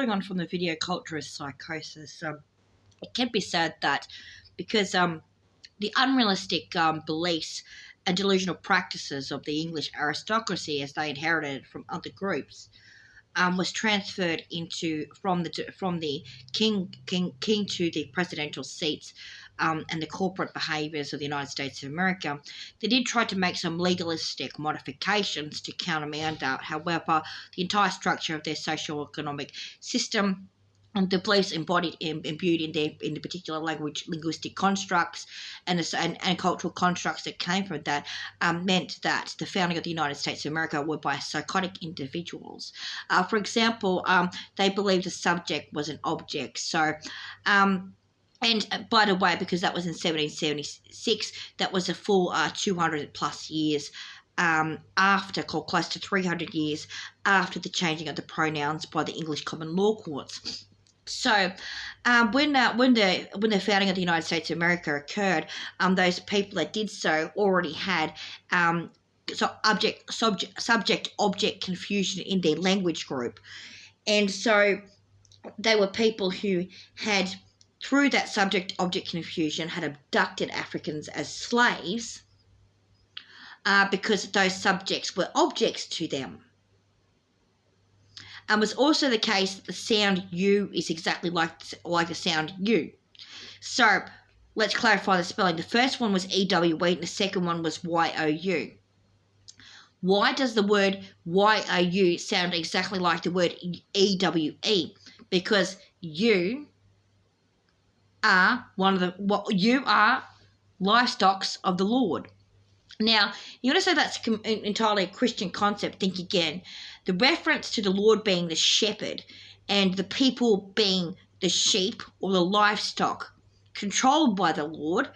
following on from the video culture of psychosis, it can be said that because the unrealistic beliefs and delusional practices of the English aristocracy, as they inherited from other groups, was transferred from the king to the presidential seats, and the corporate behaviours of the United States of America. They did try to make some legalistic modifications to countermand that. However, the entire structure of their socio-economic system and the beliefs imbued in the particular linguistic constructs and cultural constructs that came from that meant that the founding of the United States of America were by psychotic individuals. For example, they believed the subject was an object. So, and by the way, because that was in 1776, that was a full 200 plus years after, or close to 300 years after the changing of the pronouns by the English common law courts. So, when the founding of the United States of America occurred, those people that did so already had subject-object confusion in their language group, and so they were people who had, through that subject-object confusion, had abducted Africans as slaves because those subjects were objects to them. And was also the case that the sound U is exactly like the sound U. So let's clarify the spelling. The first one was EWE and the second one was YOU. Why does the word YOU sound exactly like the word EWE? Because you are livestock of the Lord. Now, you want to say that's entirely a Christian concept. Think again. The reference to the Lord being the shepherd and the people being the sheep or the livestock controlled by the Lord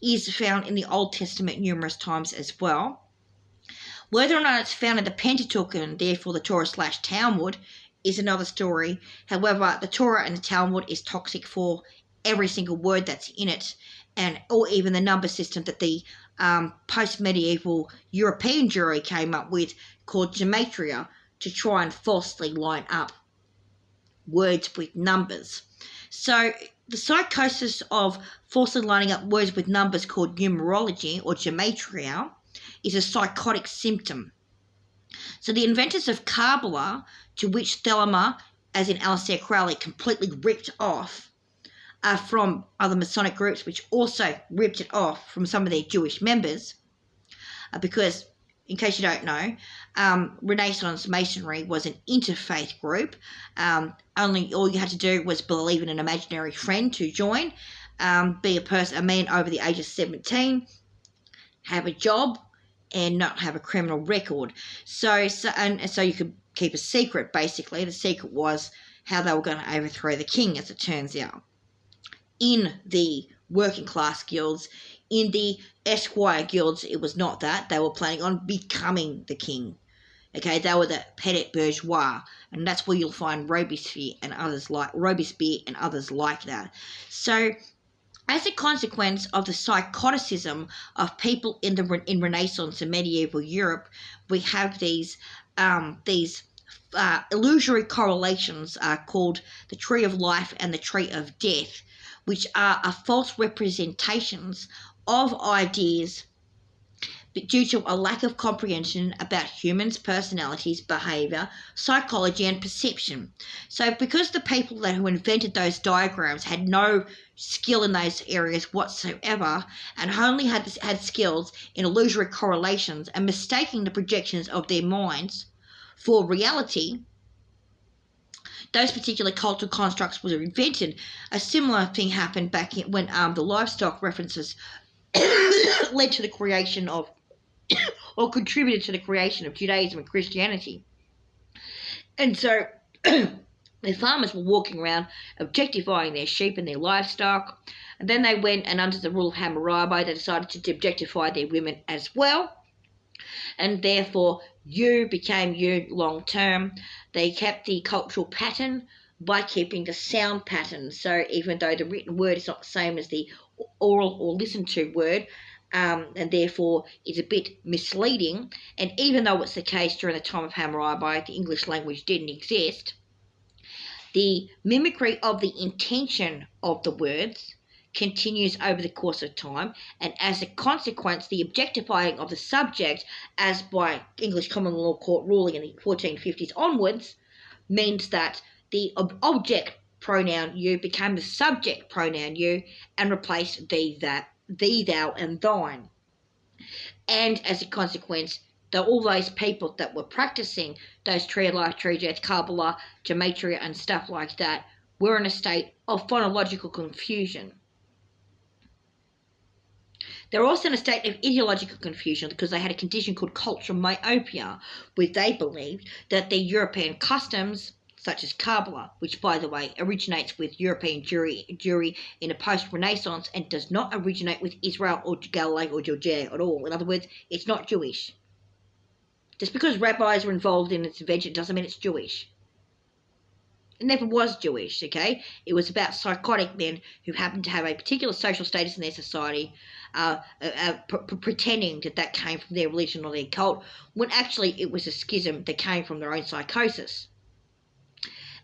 is found in the Old Testament numerous times as well. Whether or not it's found in the Pentateuch and therefore the Torah/Talmud is another story. However, the Torah and the Talmud is toxic for every single word that's in it, or even the number system that the post-medieval European jury came up with called gematria to try and falsely line up words with numbers. So the psychosis of falsely lining up words with numbers called numerology or gematria is a psychotic symptom. So the inventors of Kabbalah, to which Thelema, as in Aleister Crowley, completely ripped off from other Masonic groups, which also ripped it off from some of their Jewish members, because, in case you don't know, Renaissance Masonry was an interfaith group. All you had to do was believe in an imaginary friend to join, be a man over the age of 17, have a job, and not have a criminal record. So you could keep a secret, basically. The secret was how they were going to overthrow the king, as it turns out. In the working class guilds, in the esquire guilds, it was not that. They were planning on becoming the king. Okay, they were the petit bourgeois, and that's where you'll find Robespierre and others like that. So, as a consequence of the psychoticism of people in Renaissance and medieval Europe, we have these illusory correlations called the tree of life and the tree of death, which are false representations of ideas due to a lack of comprehension about humans' personalities, behaviour, psychology and perception. So because the people who invented those diagrams had no skill in those areas whatsoever and only had skills in illusory correlations and mistaking the projections of their minds for reality, those particular cultural constructs were invented. A similar thing happened back when the livestock references led to the creation of or contributed to the creation of Judaism and Christianity. And so the farmers were walking around objectifying their sheep and their livestock, and then they went and under the rule of Hammurabi they decided to objectify their women as well, and therefore you became you long term. They kept the cultural pattern by keeping the sound pattern. So even though the written word is not the same as the oral or listened to word, and therefore is a bit misleading, and even though it's the case during the time of Hammurabi the English language didn't exist, The mimicry of the intention of the words continues over the course of time, and as a consequence, the objectifying of the subject, as by English common law court ruling in the 1450s onwards, means that the object pronoun you became the subject pronoun you and replaced thee, that, thee, thou, and thine. And as a consequence, all those people that were practicing those tree of life, tree of death, Kabbalah, Gematria, and stuff like that were in a state of phonological confusion. They're also in a state of ideological confusion because they had a condition called cultural myopia, where they believed that their European customs, such as Kabbalah, which, by the way, originates with European Jewry in the post-Renaissance and does not originate with Israel or Galilee or Judea at all. In other words, it's not Jewish. Just because rabbis were involved in its invention doesn't mean it's Jewish. It never was Jewish, okay? It was about psychotic men who happened to have a particular social status in their society, pretending that came from their religion or their cult, when actually it was a schism that came from their own psychosis.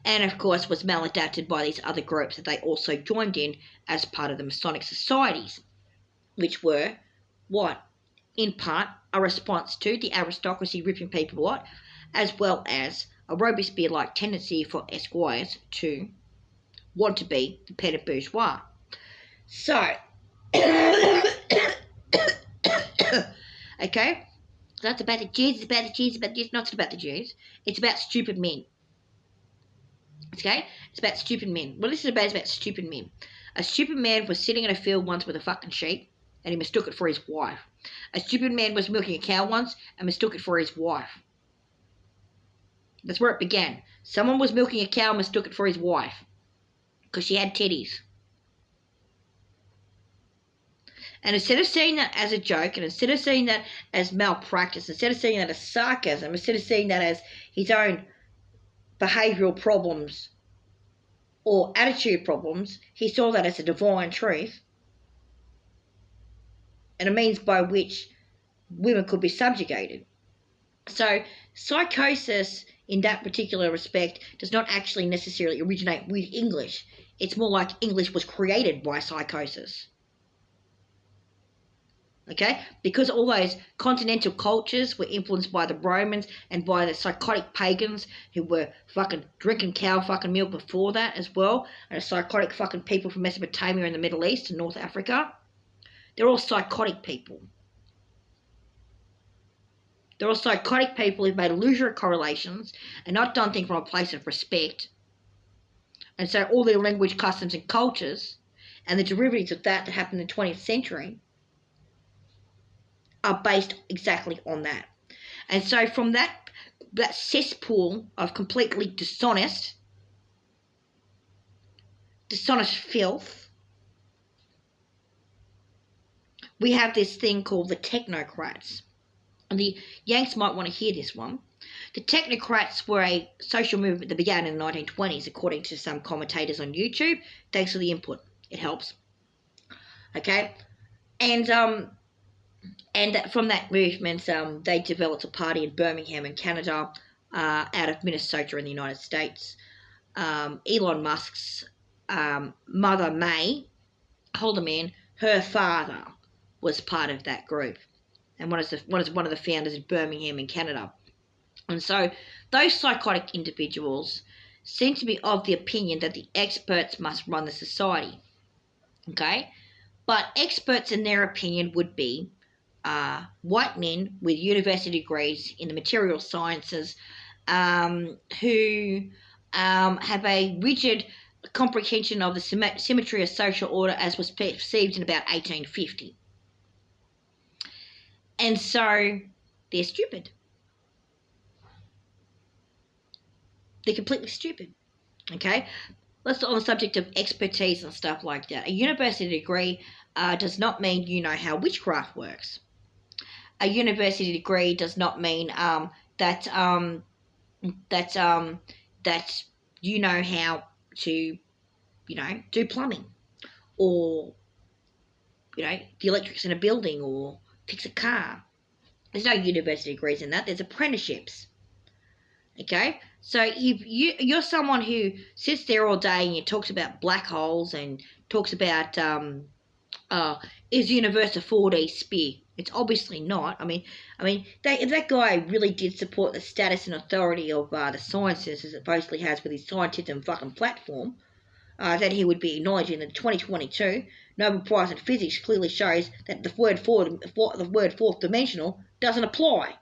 And, of course, was maladapted by these other groups that they also joined in as part of the Masonic societies, which were, what? In part, a response to the aristocracy ripping people out, as well as a Robespierre-like tendency for esquires to want to be the petit bourgeois. So, okay, so that's about the Jews, it's about the Jews, not about the Jews, it's about stupid men. Okay, it's about stupid men. What this is about stupid men. A stupid man was sitting in a field once with a fucking sheep, and he mistook it for his wife. A stupid man was milking a cow once and mistook it for his wife. That's where it began. Someone was milking a cow and mistook it for his wife because she had titties. And instead of seeing that as a joke, and instead of seeing that as malpractice, instead of seeing that as sarcasm, instead of seeing that as his own behavioural problems or attitude problems, he saw that as a divine truth and a means by which women could be subjugated. So psychosis in that particular respect does not actually necessarily originate with English. It's more like English was created by psychosis. Okay? Because all those continental cultures were influenced by the Romans and by the psychotic pagans who were fucking drinking cow fucking milk before that as well, and the psychotic fucking people from Mesopotamia and the Middle East and North Africa. They're all psychotic people. They're all psychotic people who've made illusory correlations and not done things from a place of respect. And so all their language, customs and cultures and the derivatives of that happened in the 20th century are based exactly on that. And so from that cesspool of completely dishonest filth, we have this thing called the technocrats. And the Yanks might want to hear this one. The technocrats were a social movement that began in the 1920s, according to some commentators on YouTube. Thanks for the input. It helps. Okay? And from that movement, they developed a party in Birmingham in Canada, out of Minnesota in the United States. Elon Musk's mother, May Holderman, her father was part of that group, and one of the founders in Birmingham in Canada. And so those psychotic individuals seem to be of the opinion that the experts must run the society. Okay? But experts in their opinion would be white men with university degrees in the material sciences who have a rigid comprehension of the symmetry of social order as was perceived in about 1850. And so they're stupid. They're completely stupid. Okay? Let's on the subject of expertise and stuff like that. A university degree does not mean you know how witchcraft works. A university degree does not mean that you know how to, do plumbing, or the electrics in a building, or fix a car. There's no university degrees in that. There's apprenticeships. Okay, So if you're someone who sits there all day and talks about black holes and talks about is the universe a 4D sphere? It's obviously not. That guy really did support the status and authority of the sciences as it supposedly has with his scientism fucking platform. That he would be acknowledging that 2022 Nobel Prize in Physics clearly shows that the word fourth dimensional doesn't apply.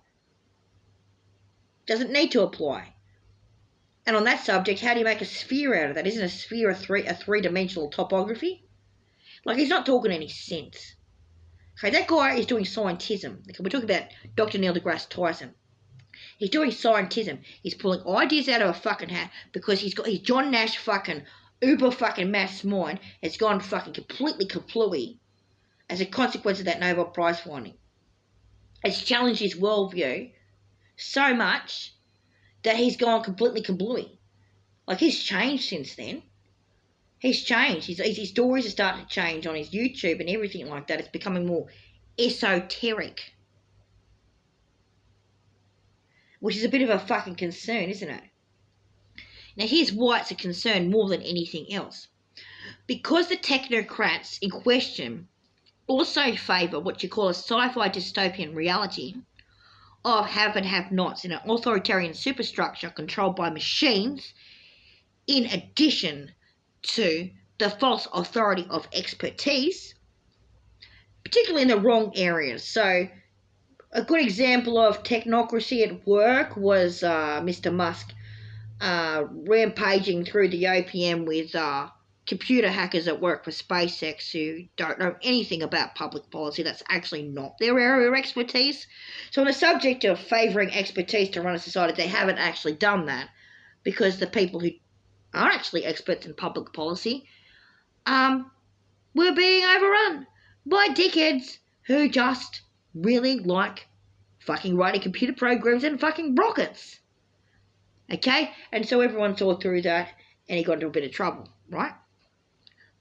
Doesn't need to apply. And on that subject, how do you make a sphere out of that? Isn't a sphere a three-dimensional topography? Like, he's not talking any sense. Okay, that guy is doing scientism. Okay, we're talking about Dr. Neil deGrasse Tyson. He's doing scientism. He's pulling ideas out of a fucking hat because he's got his John Nash fucking uber fucking maths mind has gone fucking completely kaplooey as a consequence of that Nobel Prize finding. It's challenged his worldview so much that he's gone completely kablooey. Like, he's changed since then. He's changed. His stories are starting to change on his YouTube and everything like that. It's becoming more esoteric. Which is a bit of a fucking concern, isn't it? Now, here's why it's a concern more than anything else. Because the technocrats in question also favour what you call a sci-fi dystopian reality of have and have-nots in an authoritarian superstructure controlled by machines, in addition to the false authority of expertise, particularly in the wrong areas. So, a good example of technocracy at work was Mr. Musk rampaging through the OPM with computer hackers at work for SpaceX who don't know anything about public policy. That's actually not their area of expertise. So on the subject of favouring expertise to run a society, they haven't actually done that because the people who are actually experts in public policy were being overrun by dickheads who just really like fucking writing computer programs and fucking rockets. Okay? And so everyone saw through that and he got into a bit of trouble, right?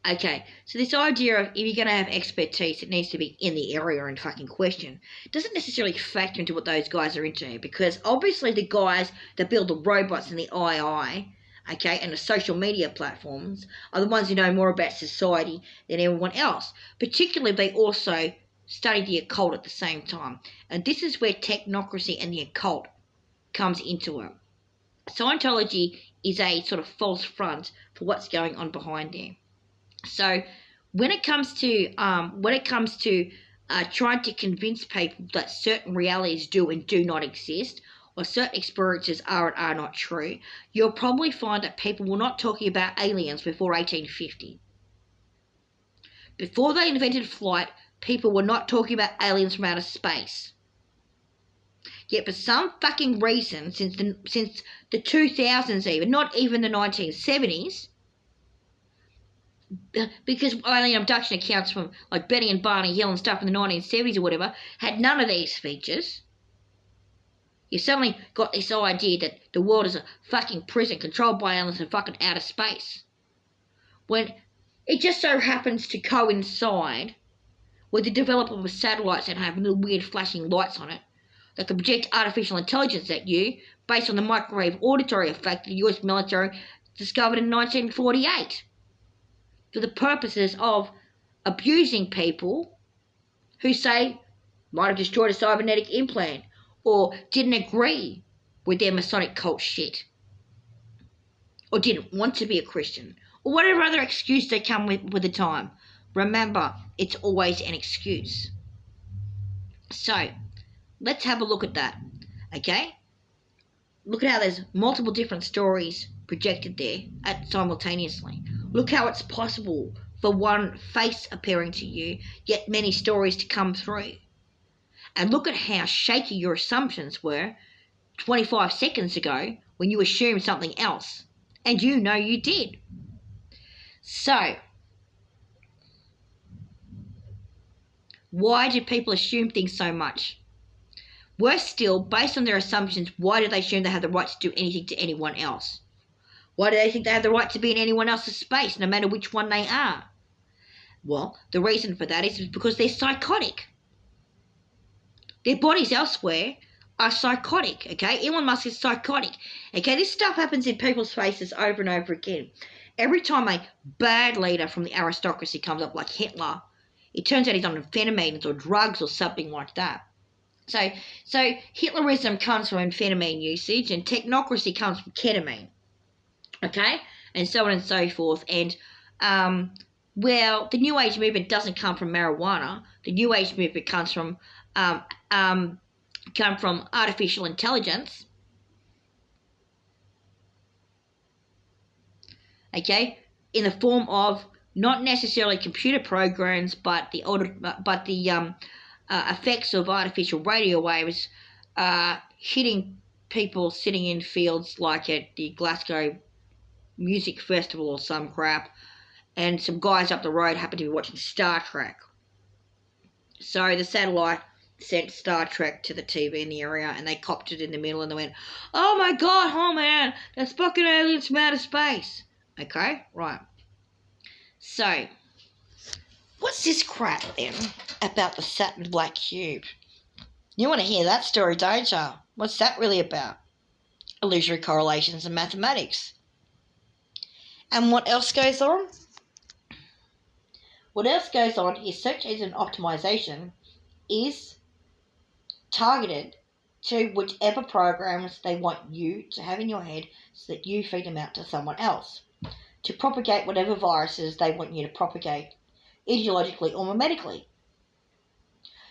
Okay, so this idea of if you're going to have expertise, it needs to be in the area in fucking question. Doesn't necessarily factor into what those guys are into, because obviously the guys that build the robots and the AI, okay, and the social media platforms are the ones who know more about society than everyone else. Particularly, they also study the occult at the same time. And this is where technocracy and the occult comes into it. Scientology is a sort of false front for what's going on behind there. So when it comes to trying to convince people that certain realities do and do not exist, or certain experiences are and are not true, you'll probably find that people were not talking about aliens before 1850. Before they invented flight, people were not talking about aliens from outer space. Yet for some fucking reason, since the 2000s even, not even the 1970s, because alien abduction accounts from like Betty and Barney Hill and stuff in the 1970s or whatever had none of these features. You suddenly got this idea that the world is a fucking prison controlled by aliens in fucking outer space. When it just so happens to coincide with the development of satellites that have little weird flashing lights on it that can project artificial intelligence at you based on the microwave auditory effect the US military discovered in 1948. For the purposes of abusing people who say might have destroyed a cybernetic implant or didn't agree with their Masonic cult shit or didn't want to be a Christian or whatever other excuse they come with the time. Remember, it's always an excuse. So, let's have a look at that, okay? Look at how there's multiple different stories projected there simultaneously. Look how it's possible for one face appearing to you, yet many stories to come through. And look at how shaky your assumptions were 25 seconds ago when you assumed something else. And you know you did. So, why do people assume things so much? Worse still, based on their assumptions, why do they assume they have the right to do anything to anyone else? Why do they think they have the right to be in anyone else's space, no matter which one they are? Well, the reason for that is because they're psychotic. Their bodies elsewhere are psychotic, okay? Elon Musk is psychotic. Okay, this stuff happens in people's faces over and over again. Every time a bad leader from the aristocracy comes up, like Hitler, it turns out he's on amphetamines or drugs or something like that. So Hitlerism comes from amphetamine usage, and technocracy comes from ketamine, okay? And so on and so forth. And, well, the New Age movement doesn't come from marijuana. The New Age movement comes from artificial intelligence. Okay, in the form of not necessarily computer programs, but the effects of artificial radio waves hitting people sitting in fields like at the Glasgow Music Festival or some crap, and some guys up the road happen to be watching Star Trek. So the satellite sent Star Trek to the TV in the area, and they copped it in the middle, and they went, "Oh my God, oh man, that's fucking aliens from outer space." Okay, right. So, what's this crap then about the Saturn black cube? You want to hear that story, don't you? What's that really about? Illusory correlations and mathematics. And what else goes on? What else goes on is search engine optimization is targeted to whichever programs they want you to have in your head so that you feed them out to someone else to propagate whatever viruses they want you to propagate, ideologically or medically.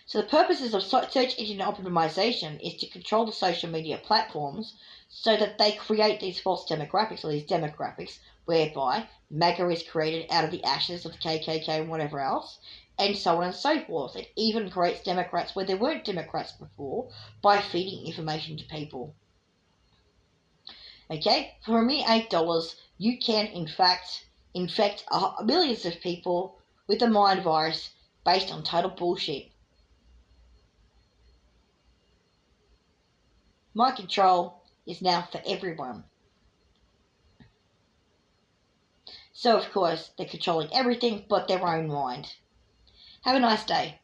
So the purposes of search engine optimization is to control the social media platforms so that they create these false demographics, or these demographics whereby MAGA is created out of the ashes of the KKK and whatever else, and so on and so forth. It even creates Democrats where there weren't Democrats before by feeding information to people. Okay, for a mere $8, you can in fact infect millions of people with a mind virus based on total bullshit. Mind control is now for everyone. So of course they're controlling everything but their own mind. Have a nice day.